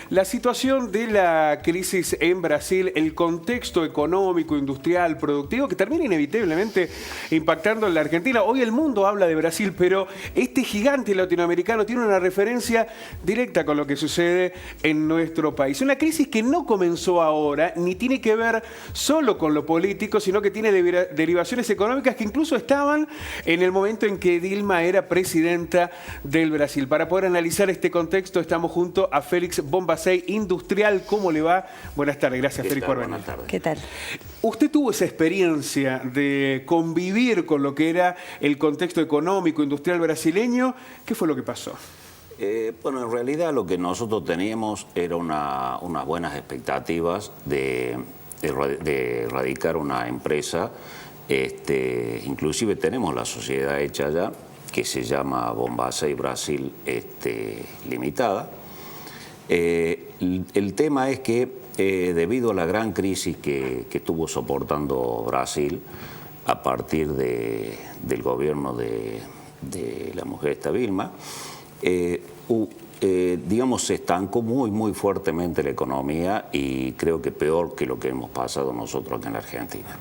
La situación de la crisis en Brasil, el contexto económico, industrial, productivo, que termina inevitablemente impactando en la Argentina. Hoy el mundo habla de Brasil, pero este gigante latinoamericano tiene una referencia directa con lo que sucede en nuestro país. Una crisis que no comenzó ahora, ni tiene que ver solo con lo político, sino que tiene derivaciones económicas que incluso estaban en el momento en que Dilma era presidenta del Brasil. Para poder analizar este contexto estamos junto a Félix Bombacey, industrial. ¿Cómo le va? Buenas tardes, gracias Félix por venir. Buenas tardes. ¿Qué tal? ¿Usted tuvo esa experiencia de convivir con lo que era el contexto económico, industrial brasileño? ¿Qué fue lo que pasó? Bueno, en realidad lo que nosotros teníamos era unas buenas expectativas de radicar una empresa. Inclusive tenemos la sociedad hecha allá, que se llama Bombacey Brasil Limitada. El tema es que debido a la gran crisis que estuvo soportando Brasil a partir del gobierno de la mujer esta Dilma, digamos, se estancó muy fuertemente la economía y creo que peor que lo que hemos pasado nosotros acá en la Argentina.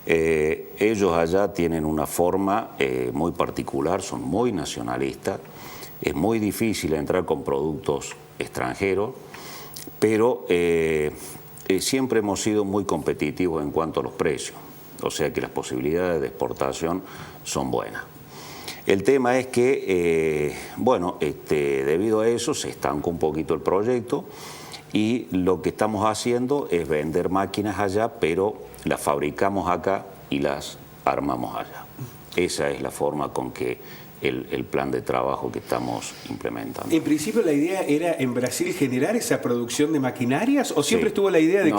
Ellos allá tienen una forma muy particular, son muy nacionalistas, es muy difícil entrar con productos extranjeros, pero siempre hemos sido muy competitivos en cuanto a los precios, o sea que las posibilidades de exportación son buenas. El tema es que, debido a eso se estancó un poquito el proyecto y lo que estamos haciendo es vender máquinas allá, pero las fabricamos acá y las armamos allá. Esa es la forma con que el plan de trabajo que estamos implementando. En principio la idea era en Brasil generar esa producción de maquinarias, ¿o siempre estuvo la idea de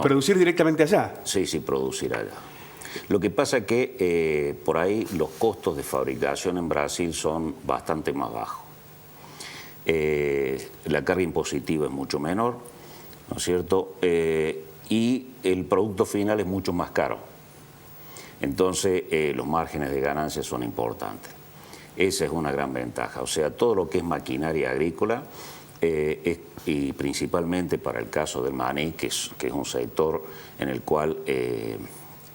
producir directamente allá? Sí, producir allá. Lo que pasa es que por ahí los costos de fabricación en Brasil son bastante más bajos. La carga impositiva es mucho menor, ¿no es cierto? Y el producto final es mucho más caro. Entonces los márgenes de ganancia son importantes. Esa es una gran ventaja. O sea, todo lo que es maquinaria agrícola, y principalmente para el caso del maní, que es un sector en el cual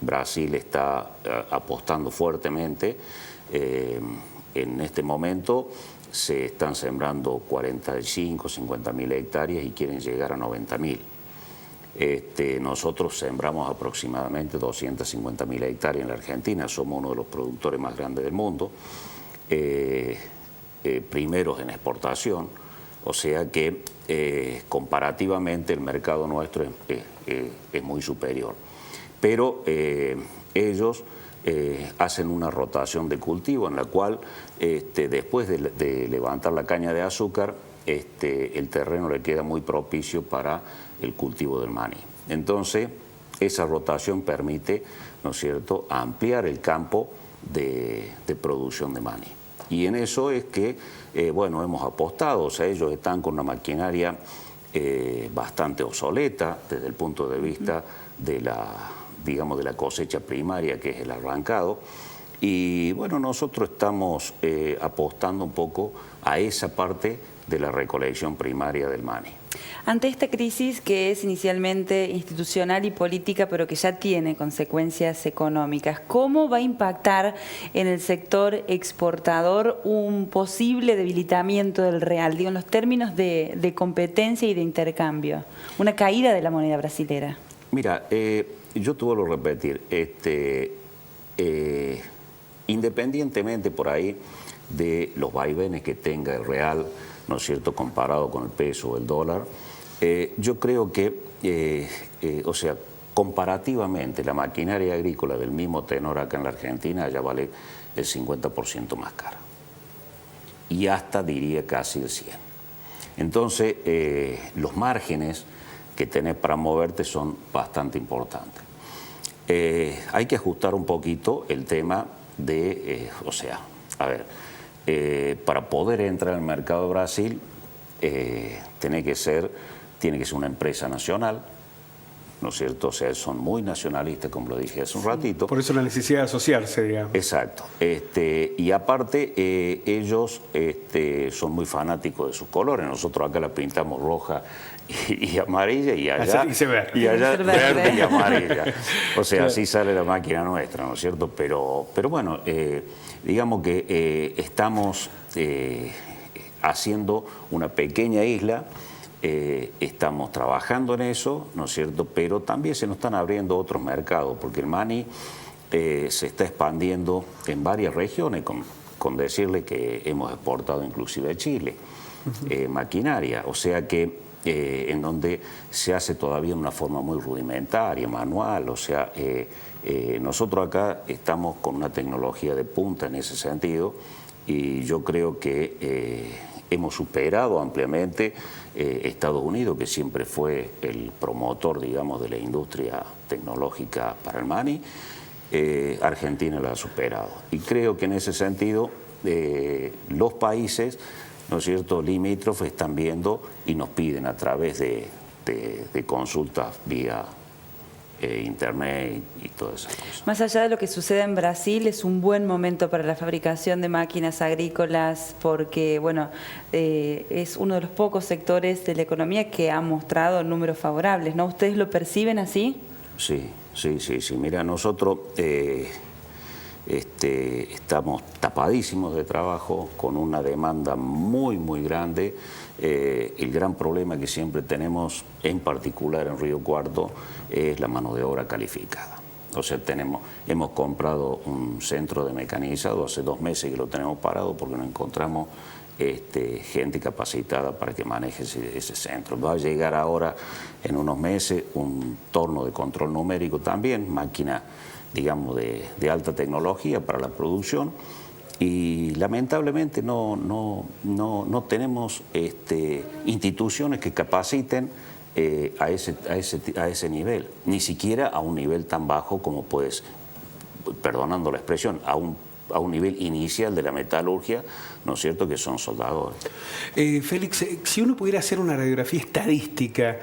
Brasil está apostando fuertemente. En este momento se están sembrando 45, 50.000 hectáreas y quieren llegar a 90.000. Nosotros sembramos aproximadamente 250.000 hectáreas en la Argentina, somos uno de los productores más grandes del mundo, primeros en exportación, o sea que comparativamente el mercado nuestro es muy superior. Pero ellos hacen una rotación de cultivo en la cual después de levantar la caña de azúcar, el terreno le queda muy propicio para el cultivo del maní. Entonces, esa rotación permite, ¿no es cierto?, ampliar el campo de producción de maní. Y en eso es que, hemos apostado. O sea, ellos están con una maquinaria bastante obsoleta desde el punto de vista de la cosecha primaria, que es el arrancado. Y bueno, nosotros estamos apostando un poco a esa parte de la recolección primaria del maní. Ante esta crisis que es inicialmente institucional y política, pero que ya tiene consecuencias económicas, ¿cómo va a impactar en el sector exportador un posible debilitamiento del real, digo, en los términos de competencia y de intercambio? Una caída de la moneda brasilera. Mira, yo te vuelvo a repetir, independientemente por ahí de los vaivenes que tenga el real, ¿no es cierto?, comparado con el peso o el dólar, yo creo que, comparativamente la maquinaria agrícola del mismo tenor acá en la Argentina ya vale el 50% más cara. Y hasta diría casi el 100%. Entonces, los márgenes que tenés para moverte son bastante importantes. Hay que ajustar un poquito el tema de, para poder entrar al mercado de Brasil, tiene que ser una empresa nacional, ¿no es cierto? O sea, son muy nacionalistas, como lo dije hace un ratito. Por eso la necesidad de asociarse, digamos. Exacto. Y aparte, ellos son muy fanáticos de sus colores. Nosotros acá la pintamos roja y amarilla, y allá verde y amarilla. O sea, así sale la máquina nuestra, ¿no es cierto? Pero bueno, digamos que estamos haciendo una pequeña isla. Estamos trabajando en eso, ¿no es cierto? Pero también se nos están abriendo otros mercados, porque el maní se está expandiendo en varias regiones, con decirle que hemos exportado inclusive a Chile, maquinaria, o sea que en donde se hace todavía de una forma muy rudimentaria, manual, o sea, nosotros acá estamos con una tecnología de punta en ese sentido, y yo creo que hemos superado ampliamente Estados Unidos, que siempre fue el promotor, digamos, de la industria tecnológica para el maní. Argentina la ha superado. Y creo que en ese sentido los países, ¿no es cierto?, limítrofes están viendo y nos piden a través de consultas vía internet y todas esas cosas. Más allá de lo que sucede en Brasil, es un buen momento para la fabricación de máquinas agrícolas porque, bueno, es uno de los pocos sectores de la economía que ha mostrado números favorables, ¿no? ¿Ustedes lo perciben así? Sí. Mira, nosotros estamos tapadísimos de trabajo, con una demanda muy, muy grande. El gran problema que siempre tenemos, en particular en Río Cuarto, es la mano de obra calificada. O sea, hemos comprado un centro de mecanizado hace 2 meses que lo tenemos parado porque no encontramos gente capacitada para que maneje ese centro. Va a llegar ahora en unos meses un torno de control numérico también, máquina, digamos, de alta tecnología para la producción, y lamentablemente no tenemos instituciones que capaciten a ese nivel, ni siquiera a un nivel tan bajo como puedes, perdonando la expresión, a un nivel inicial de la metalurgia, ¿no es cierto?, que son soldadores. Félix, si uno pudiera hacer una radiografía estadística,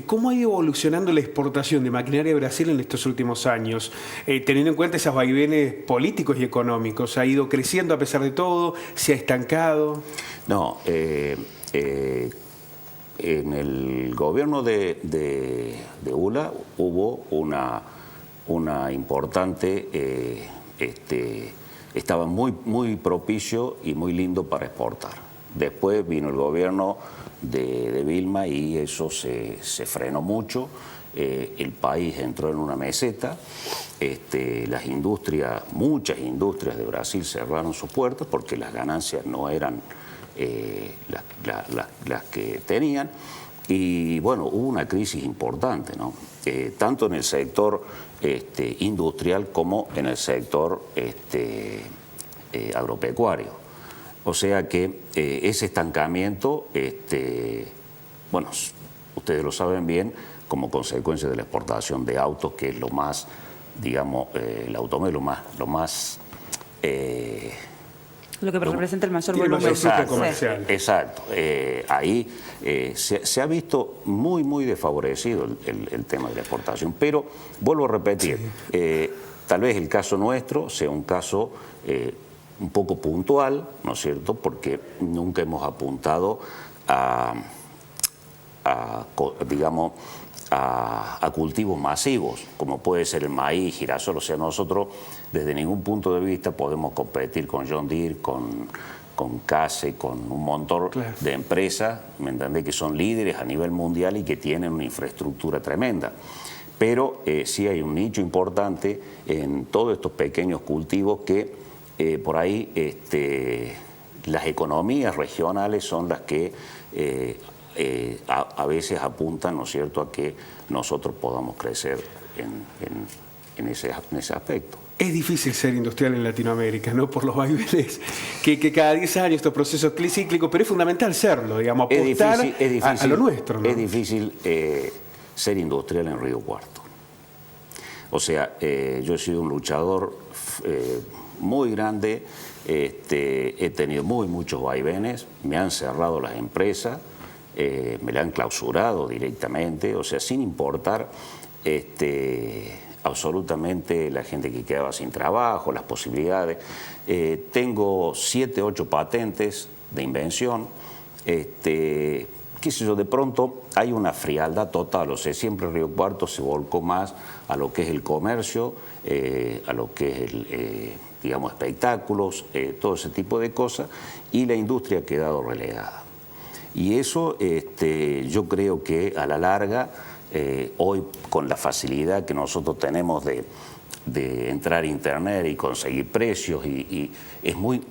¿cómo ha ido evolucionando la exportación de maquinaria de Brasil en estos últimos años? Teniendo en cuenta esos vaivenes políticos y económicos, ¿ha ido creciendo a pesar de todo? ¿Se ha estancado? No, en el gobierno de ULA hubo una importante... estaba muy propicio y muy lindo para exportar. Después vino el gobierno de Vilma y eso se frenó mucho. El país entró en una meseta. Las industrias, muchas industrias de Brasil cerraron sus puertas porque las ganancias no eran las que tenían. Y bueno, hubo una crisis importante, ¿no? Tanto en el sector industrial como en el sector agropecuario. O sea que ese estancamiento, bueno, ustedes lo saben bien, como consecuencia de la exportación de autos, que es lo más, digamos, el automóvil lo más lo que representa el mayor volumen comercial. Exacto. Ahí se ha visto muy desfavorecido el tema de la exportación. Pero vuelvo a repetir, tal vez el caso nuestro sea un caso un poco puntual, ¿no es cierto?, porque nunca hemos apuntado a cultivos masivos, como puede ser el maíz, girasol. O sea, nosotros desde ningún punto de vista podemos competir con John Deere, con CASE, con un montón de empresas, ¿me entendés?, que son líderes a nivel mundial y que tienen una infraestructura tremenda. Pero sí hay un nicho importante en todos estos pequeños cultivos que por ahí las economías regionales son las que a veces apuntan, ¿no es cierto?, a que nosotros podamos crecer en ese aspecto. Es difícil ser industrial en Latinoamérica, ¿no?, por los vaivenes que cada 10 años estos procesos cíclicos, pero es fundamental serlo, digamos, apostar a lo nuestro, ¿no? Es difícil ser industrial en Río Cuarto. O sea, yo he sido un luchador muy grande, he tenido muchos vaivenes, me han cerrado las empresas, me la han clausurado directamente, o sea, sin importar absolutamente la gente que quedaba sin trabajo, las posibilidades. Tengo 7, 8 patentes de invención. Qué sé yo, de pronto hay una frialdad total, o sea, siempre Río Cuarto se volcó más a lo que es el comercio, a lo que es digamos, espectáculos, todo ese tipo de cosas, y la industria ha quedado relegada. Y eso yo creo que a la larga, hoy con la facilidad que nosotros tenemos de entrar a internet y conseguir precios y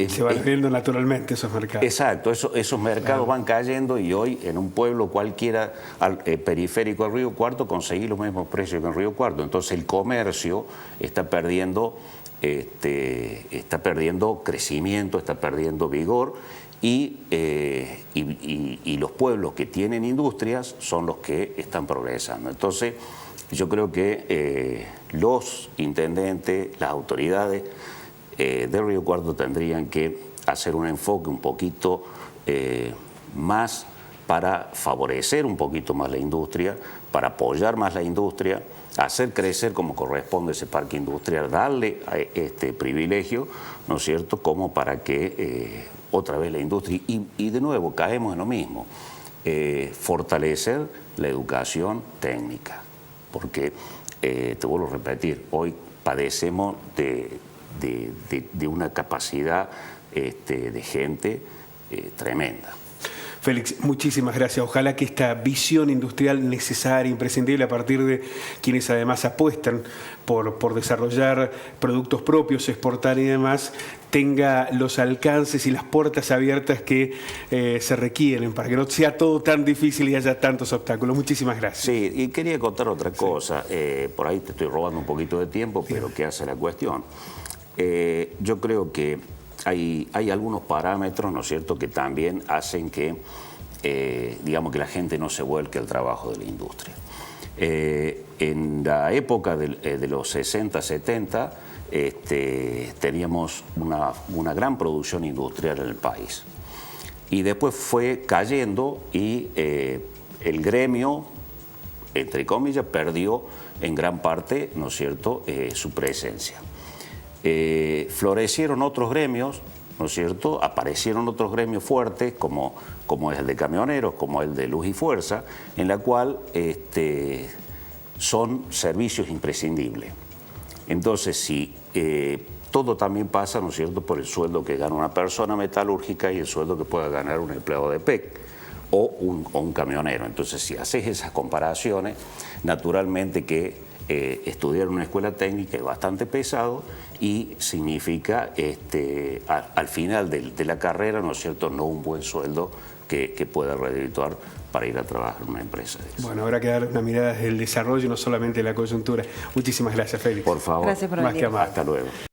se van viendo naturalmente esos mercados. Exacto, esos mercados van cayendo y hoy en un pueblo cualquiera periférico al Río Cuarto conseguir los mismos precios que en Río Cuarto. Entonces el comercio está perdiendo crecimiento, está perdiendo vigor y los pueblos que tienen industrias son los que están progresando. Entonces yo creo que los intendentes, las autoridades de Río Cuarto tendrían que hacer un enfoque un poquito más para favorecer un poquito más la industria, para apoyar más la industria, hacer crecer como corresponde ese parque industrial, darle este privilegio, ¿no es cierto?, como para que otra vez la industria, y de nuevo caemos en lo mismo, fortalecer la educación técnica. Porque, te vuelvo a repetir, hoy padecemos de una capacidad de gente tremenda. Félix, muchísimas gracias. Ojalá que esta visión industrial necesaria, imprescindible a partir de quienes además apuestan por desarrollar productos propios, exportar y demás, tenga los alcances y las puertas abiertas que se requieren para que no sea todo tan difícil y haya tantos obstáculos. Muchísimas gracias. Sí, y quería contar otra cosa. Por ahí te estoy robando un poquito de tiempo, pero ¿qué hace la cuestión? Yo creo que hay algunos parámetros, ¿no es cierto?, que también hacen que, digamos, que la gente no se vuelque al trabajo de la industria. En la época de los 60, 70, teníamos una gran producción industrial en el país. Y después fue cayendo y el gremio, entre comillas, perdió en gran parte, ¿no es cierto?, su presencia. Florecieron otros gremios, ¿no es cierto?, aparecieron otros gremios fuertes como es el de camioneros, como el de Luz y Fuerza, en la cual son servicios imprescindibles. Entonces, si todo también pasa, ¿no es cierto?, por el sueldo que gana una persona metalúrgica y el sueldo que pueda ganar un empleado de PEC o un camionero. Entonces, si haces esas comparaciones, naturalmente que estudiar en una escuela técnica es bastante pesado y significa al final de la carrera, ¿no es cierto?, no un buen sueldo que pueda redituar para ir a trabajar en una empresa. Bueno, habrá que dar una mirada desde el desarrollo, no solamente de la coyuntura. Muchísimas gracias, Félix. Por favor. Gracias por venir. Hasta luego.